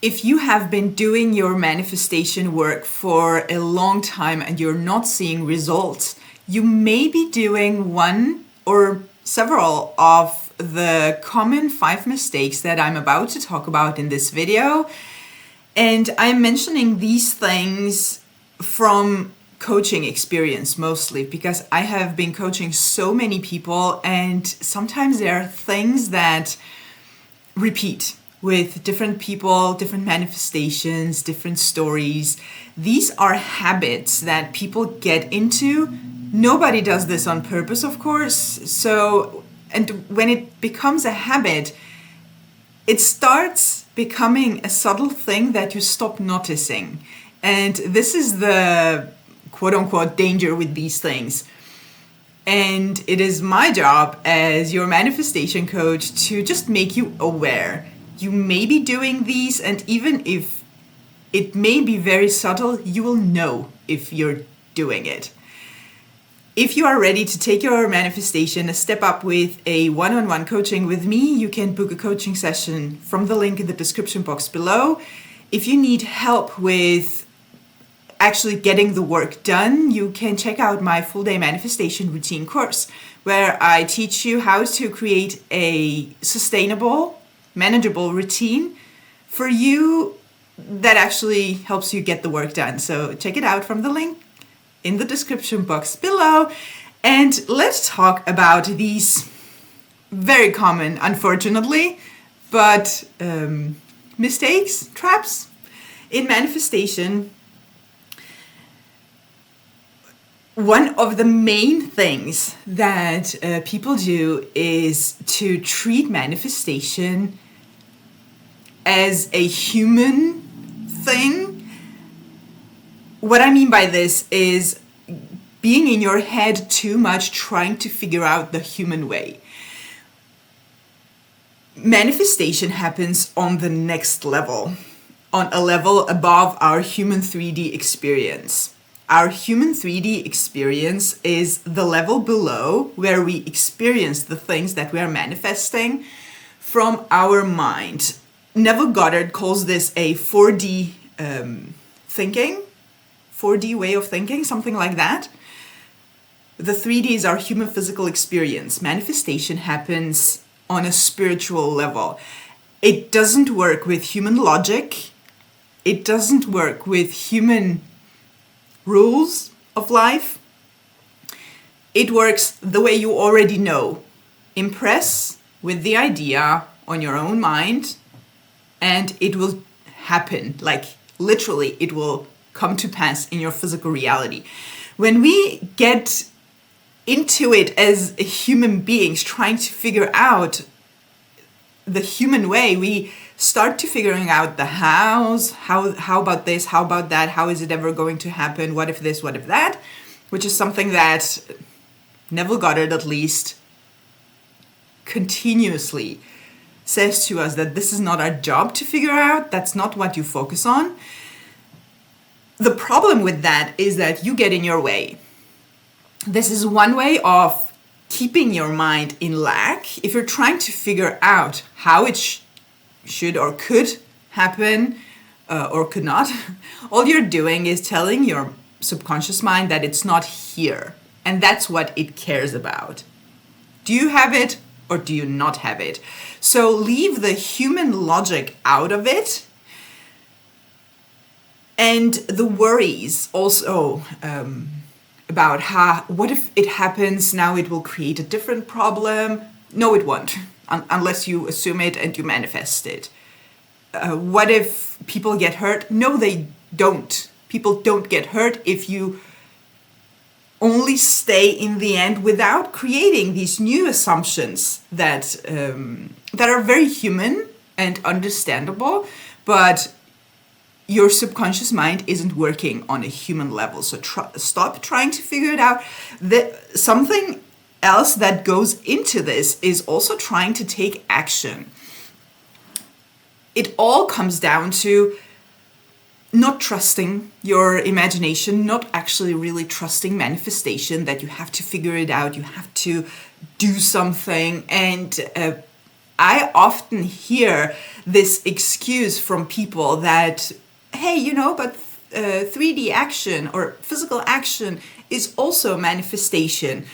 If you have been doing your manifestation work for a long time and you're not seeing results, you may be doing one or several of the common 5 mistakes that I'm about to talk about in this video. And I'm mentioning these things from coaching experience mostly because I have been coaching so many people, and sometimes there are things that repeat with different people, different manifestations, different stories. These are habits that people get into. Nobody does this on purpose, of course. So, and when it becomes a habit, it starts becoming a subtle thing that you stop noticing. And this is the quote unquote danger with these things. And it is my job as your manifestation coach to just make you aware. You may be doing these, and even if it may be very subtle, you will know if you're doing it. If you are ready to take your manifestation a step up with a one-on-one coaching with me, you can book a coaching session from the link in the description box below. If you need help with actually getting the work done, you can check out my full-day manifestation routine course, where I teach you how to create a sustainable, manageable routine for you that actually helps you get the work done. So check it out from the link in the description box below. And let's talk about these very common, unfortunately, but mistakes, traps in manifestation. One of the main things that people do is to treat manifestation as a human thing. What I mean by this is being in your head too much, trying to figure out the human way. Manifestation happens on the next level, on a level above our human 3D experience. Our human 3D experience is the level below where we experience the things that we are manifesting from our mind. Neville Goddard calls this a 4D thinking, 4D way of thinking, something like that. The 3D is our human physical experience. Manifestation happens on a spiritual level. It doesn't work with human logic. It doesn't work with human rules of life. It works the way you already know. Impress with the idea on your own mind, and it will happen. Like literally, it will come to pass in your physical reality. When we get into it as human beings, trying to figure out the human way, we start to figuring out the hows, how about this, how about that, how is it ever going to happen, what if this, what if that, which is something that Neville Goddard at least continuously says to us, that this is not our job to figure out, that's not what you focus on. The problem with that is that you get in your way. This is one way of keeping your mind in lack. If you're trying to figure out how it should or could happen or could not, all you're doing is telling your subconscious mind that it's not here. And that's what it cares about. Do you have it or do you not have it? So leave the human logic out of it. And the worries also about what if it happens, now it will create a different problem. No, it won't, unless you assume it and you manifest it. What if people get hurt? No, they don't. People don't get hurt if you only stay in the end without creating these new assumptions that are very human and understandable, but your subconscious mind isn't working on a human level. So stop trying to figure it out. Something else that goes into this is also trying to take action. It all comes down to not trusting your imagination, not actually really trusting manifestation, that you have to figure it out, you have to do something. And I often hear this excuse from people that, hey, but 3D action or physical action is also a manifestation.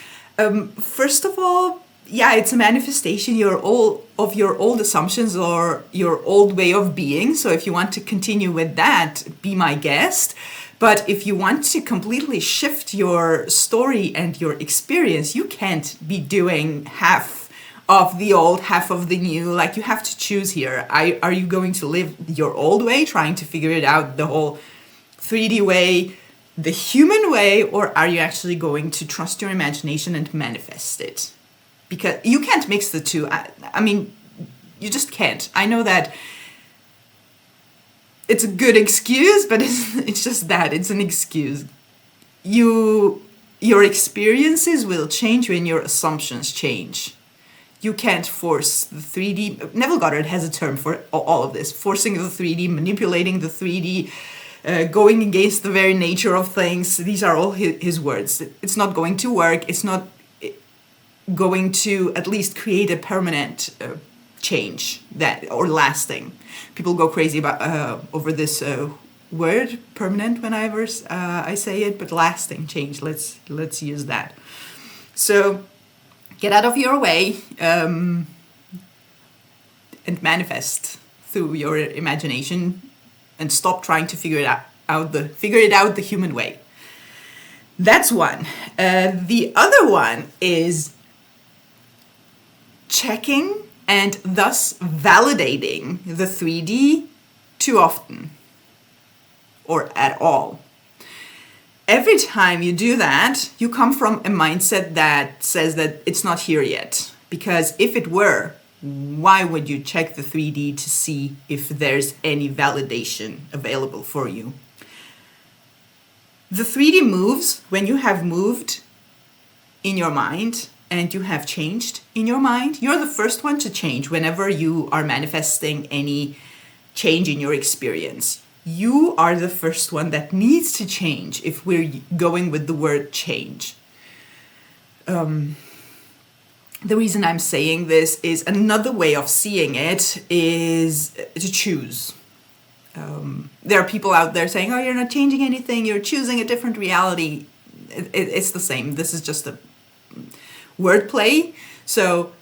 First of all, yeah, it's a manifestation of your old assumptions or your old way of being. So if you want to continue with that, be my guest. But if you want to completely shift your story and your experience, you can't be doing half of the old, half of the new. Like, you have to choose here. Are you going to live your old way, trying to figure it out the whole 3D way, the human way, or are you actually going to trust your imagination and manifest it? Because you can't mix the two. I mean, you just can't. I know that it's a good excuse, but it's just that. It's an excuse. Your experiences will change when your assumptions change. You can't force the 3D. Neville Goddard has a term for all of this. Forcing the 3D, manipulating the 3D, going against the very nature of things. These are all his words. It's not going to work. It's not going to at least create a permanent change or lasting. People go crazy about over this word permanent whenever I say it, but lasting change. Let's use that. So get out of your way and manifest through your imagination, and stop trying to figure it out the human way. That's one. The other one is checking and thus validating the 3D too often or at all. Every time you do that, you come from a mindset that says that it's not here yet. Because if it were, why would you check the 3D to see if there's any validation available for you? The 3D moves when you have moved in your mind and you have changed in your mind. You're the first one to change whenever you are manifesting any change in your experience. You are the first one that needs to change if we're going with the word change. The reason I'm saying this is another way of seeing it is to choose. There are people out there saying, oh, you're not changing anything, you're choosing a different reality. It's the same. This is just a wordplay. So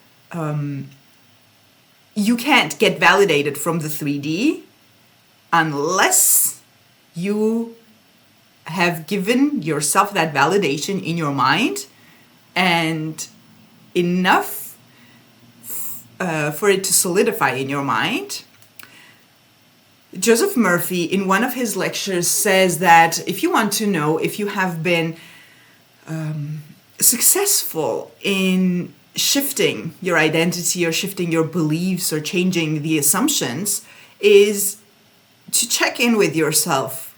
you can't get validated from the 3D unless you have given yourself that validation in your mind and enough for it to solidify in your mind. Joseph Murphy, in one of his lectures, says that if you want to know if you have been successful in shifting your identity or shifting your beliefs or changing the assumptions, is to check in with yourself.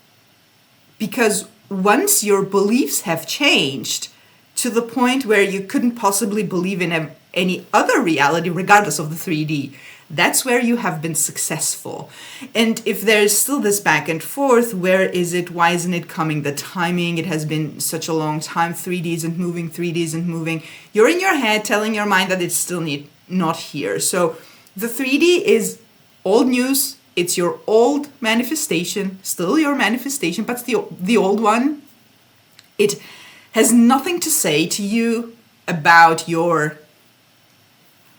Because once your beliefs have changed to the point where you couldn't possibly believe in any other reality, regardless of the 3D, that's where you have been successful. And if there's still this back and forth, where is it? Why isn't it coming? The timing, it has been such a long time. 3D isn't moving, 3D isn't moving. You're in your head telling your mind that it's still not here. So the 3D is old news. It's your old manifestation, still your manifestation, but the old one. It has nothing to say to you about your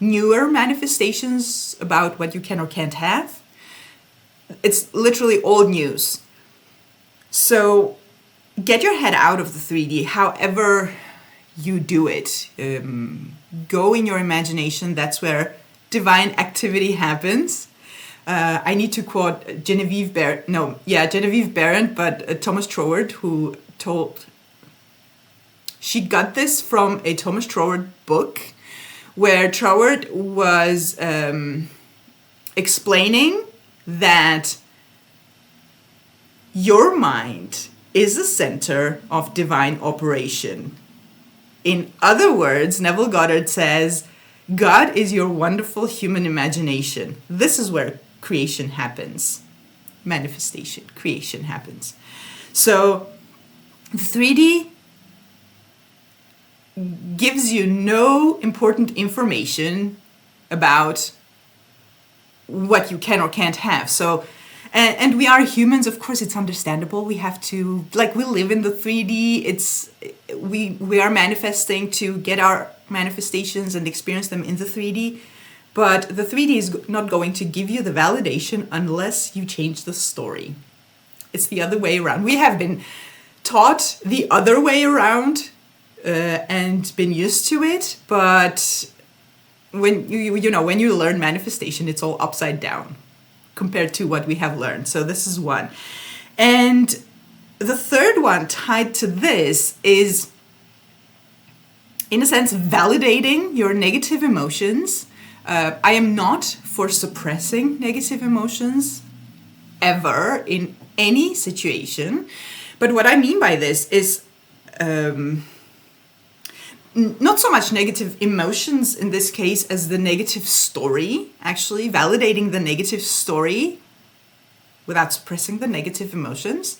newer manifestations, about what you can or can't have. It's literally old news. So get your head out of the 3D, however you do it. Go in your imagination. That's where divine activity happens. I need to quote Genevieve Behrend, but Thomas Troward, who told, she got this from a Thomas Troward book, where Troward was explaining that your mind is the center of divine operation. In other words, Neville Goddard says, God is your wonderful human imagination. This is where creation happens. Manifestation, creation happens. So the 3D gives you no important information about what you can or can't have. So, and we are humans, of course, it's understandable. We have to, like, we live in the 3D. We are manifesting to get our manifestations and experience them in the 3D. But the 3D is not going to give you the validation unless you change the story. It's the other way around. We have been taught the other way around and been used to it, but when when you learn manifestation, it's all upside down compared to what we have learned. So this is one. And the third one tied to this is, in a sense, validating your negative emotions. I am not for suppressing negative emotions ever in any situation. But what I mean by this is not so much negative emotions in this case as the negative story, actually validating the negative story without suppressing the negative emotions.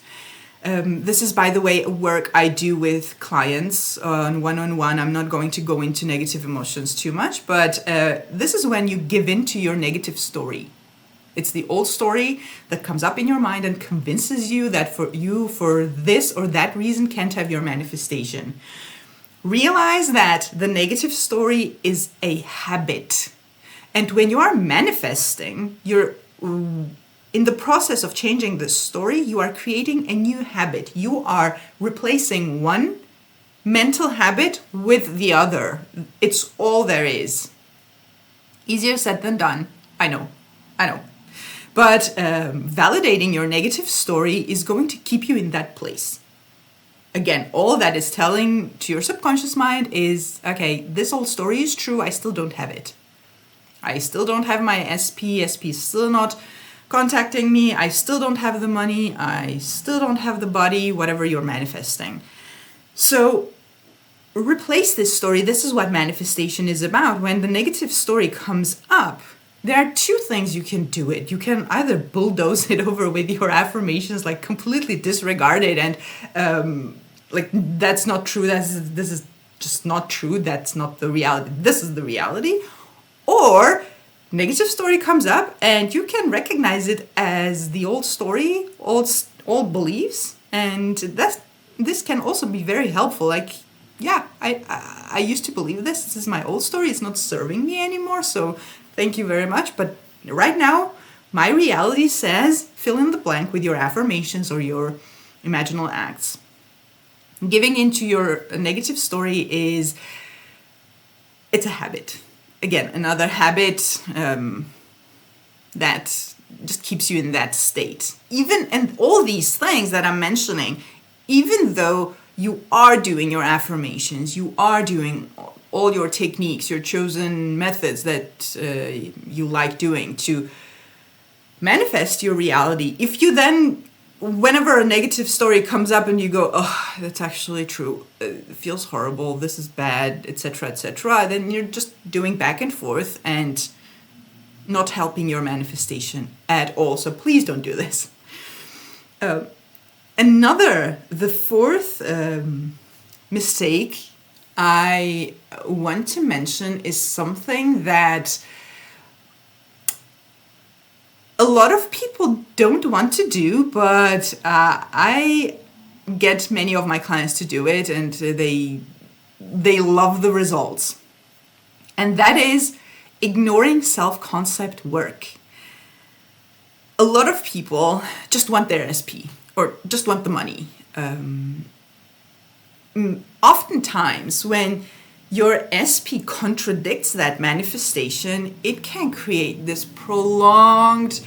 This is, by the way, a work I do with clients on one-on-one. I'm not going to go into negative emotions too much, but this is when you give in to your negative story. It's the old story that comes up in your mind and convinces you that for this or that reason, can't have your manifestation. Realize that the negative story is a habit. And when you are manifesting, you're in the process of changing the story, you are creating a new habit. You are replacing one mental habit with the other. It's all there is. Easier said than done. I know. But validating your negative story is going to keep you in that place. Again, all that is telling to your subconscious mind is, okay, this old story is true, I still don't have it. I still don't have my SP is still not contacting me, I still don't have the money, I still don't have the body, whatever you're manifesting. So replace this story. This is what manifestation is about. When the negative story comes up, there are two things you can do it. You can either bulldoze it over with your affirmations, like completely disregard it and like that's not true. This is just not true. That's not the reality. This is the reality. Or negative story comes up and you can recognize it as the old story, old beliefs, and this can also be very helpful. Like, yeah, I used to believe this. This is my old story. It's not serving me anymore. So thank you very much. But right now, my reality says fill in the blank with your affirmations or your imaginal acts. Giving into your negative story it's a habit. Again, another habit that just keeps you in that state. And all these things that I'm mentioning, even though you are doing your affirmations, you are doing all your techniques, your chosen methods that you like doing to manifest your reality. If you then, whenever a negative story comes up and you go, oh, that's actually true, it feels horrible, this is bad, etc., then you're just doing back and forth and not helping your manifestation at all. So please don't do this. The fourth mistake I want to mention is something that a lot of people don't want to do, but I get many of my clients to do it, and they love the results. And that is ignoring self-concept work. A lot of people just want their SP or just want the money. Oftentimes, when your SP contradicts that manifestation, it can create this prolonged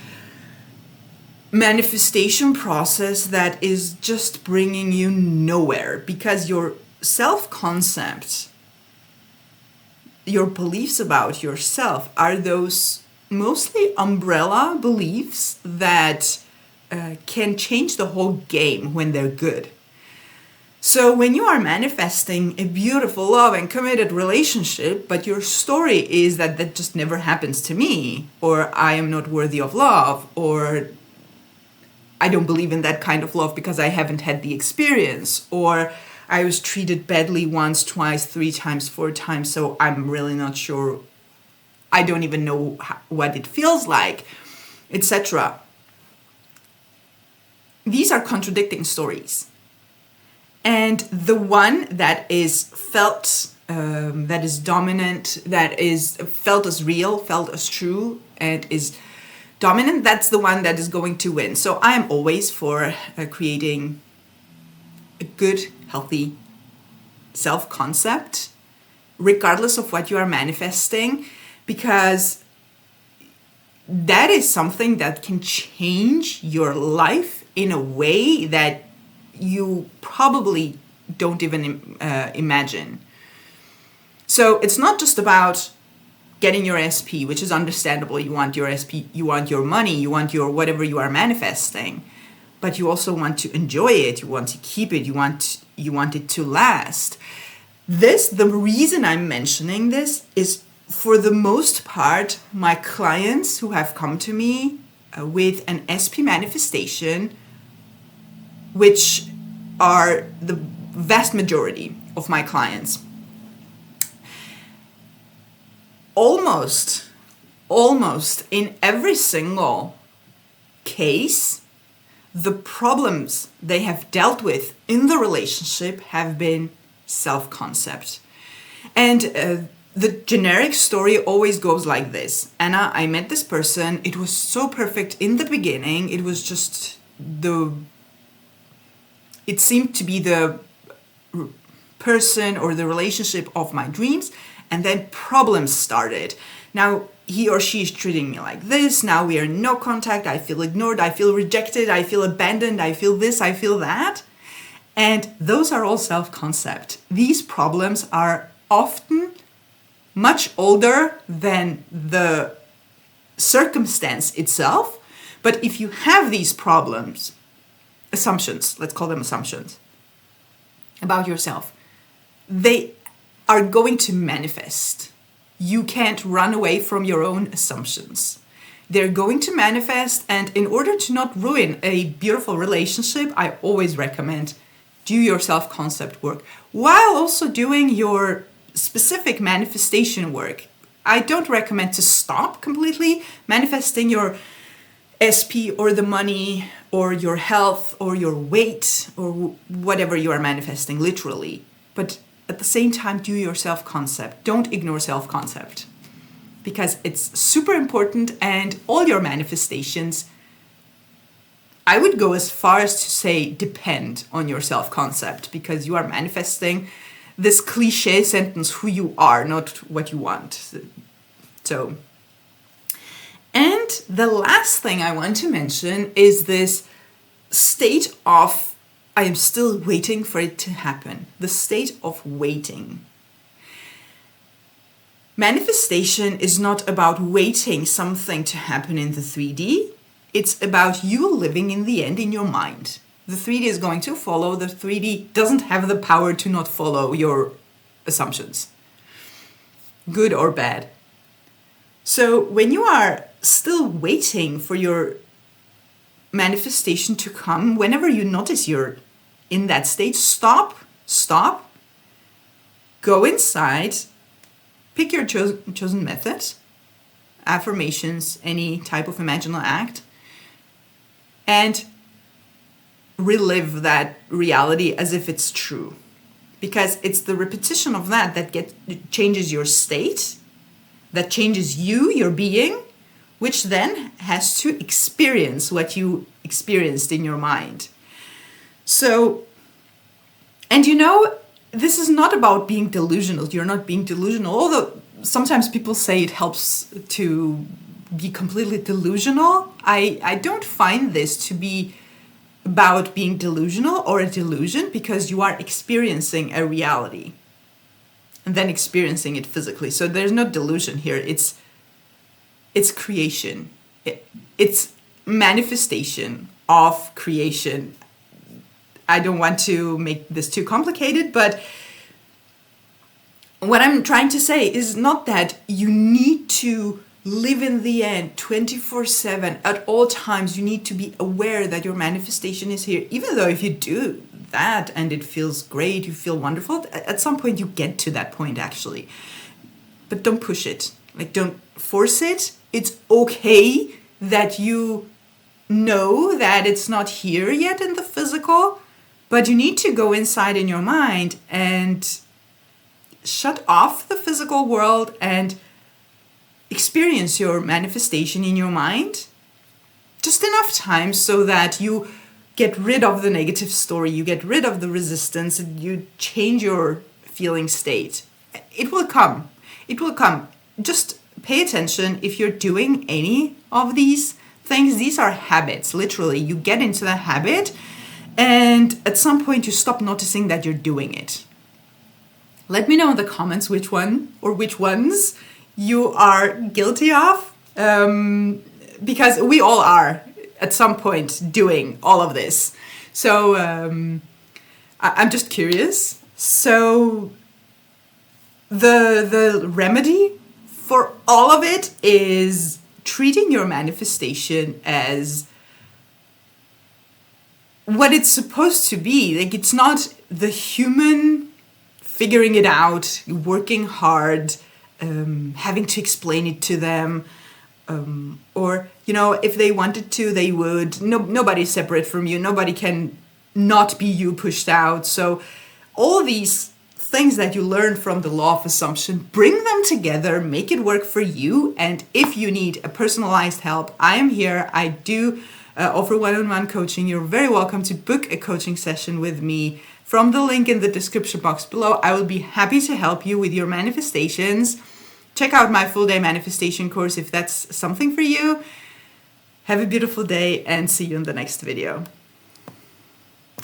manifestation process that is just bringing you nowhere, because your self-concept, your beliefs about yourself are those mostly umbrella beliefs that can change the whole game when they're good. So when you are manifesting a beautiful, love and committed relationship, but your story is that just never happens to me, or I am not worthy of love, or I don't believe in that kind of love because I haven't had the experience, or I was treated badly once, twice, 3 times, 4 times, so I'm really not sure I don't even know what it feels like, etc. These are contradicting stories. And the one that is felt, that is dominant, that is felt as real, felt as true, and is dominant, that's the one that is going to win. So I am always for creating a good, healthy self-concept, regardless of what you are manifesting, because that is something that can change your life in a way that you probably don't even imagine. So it's not just about getting your SP, which is understandable. You want your SP, you want your money, you want your whatever you are manifesting, but you also want to enjoy it, you want to keep it, you want it to last. The reason I'm mentioning this is, for the most part, my clients who have come to me with an SP manifestation, which are the vast majority of my clients, almost in every single case, the problems they have dealt with in the relationship have been self-concept. And the generic story always goes like this. Anna, I met this person. It was so perfect in the beginning. It was just it seemed to be the person or the relationship of my dreams. And then problems started. Now he or she is treating me like this. Now we are in no contact. I feel ignored. I feel rejected. I feel abandoned. I feel this. I feel that. And those are all self-concept. These problems are often much older than the circumstance itself. But if you have these problems, assumptions, let's call them assumptions, about yourself, they are going to manifest. You can't run away from your own assumptions. They're going to manifest, and in order to not ruin a beautiful relationship, I always recommend do your self-concept work while also doing your specific manifestation work. I don't recommend to stop completely manifesting your SP or the money or your health or your weight or whatever you are manifesting literally. But at the same time, do your self-concept. Don't ignore self-concept, because it's super important, and all your manifestations, I would go as far as to say, depend on your self-concept, because you are manifesting this cliche sentence, who you are, not what you want. So, and the last thing I want to mention is this state of I am still waiting for it to happen. The state of waiting. Manifestation is not about waiting something to happen in the 3D. It's about you living in the end in your mind. The 3D is going to follow. The 3D doesn't have the power to not follow your assumptions, good or bad. So when you are still waiting for your manifestation to come, whenever you notice you're in that state, stop, go inside, pick your chosen method, affirmations, any type of imaginal act, and relive that reality as if it's true. Because it's the repetition of that changes your state, that changes you, your being, which then has to experience what you experienced in your mind. So, and this is not about being delusional. You're not being delusional, although sometimes people say it helps to be completely delusional. I don't find this to be about being delusional or a delusion, because you are experiencing a reality and then experiencing it physically. So there's no delusion here. It's creation. It's manifestation of creation. I don't want to make this too complicated, but what I'm trying to say is not that you need to live in the end 24/7 at all times. You need to be aware that your manifestation is here. Even though if you do that and it feels great, you feel wonderful, at some point you get to that point actually. But don't push it. Like force it. It's okay that you know that it's not here yet in the physical, but you need to go inside in your mind and shut off the physical world and experience your manifestation in your mind just enough time so that you get rid of the negative story, you get rid of the resistance, and you change your feeling state. It will come. It will come. Just pay attention if you're doing any of these things. These are habits, literally. You get into the habit, and at some point you stop noticing that you're doing it. Let me know in the comments which one or which ones you are guilty of, because we all are at some point doing all of this. So I'm just curious. So the remedy for all of it is treating your manifestation as what it's supposed to be. Like, it's not the human figuring it out, working hard, having to explain it to them, or, you know, if they wanted to, they would. Nobody's separate from you. Nobody can not be you pushed out. So all these things that you learn from the law of assumption, bring them together, make it work for you. And if you need a personalized help, I am here. I do offer one-on-one coaching. You're very welcome to book a coaching session with me from the link in the description box below. I will be happy to help you with your manifestations. Check out my full day manifestation course if that's something for you. Have a beautiful day and see you in the next video.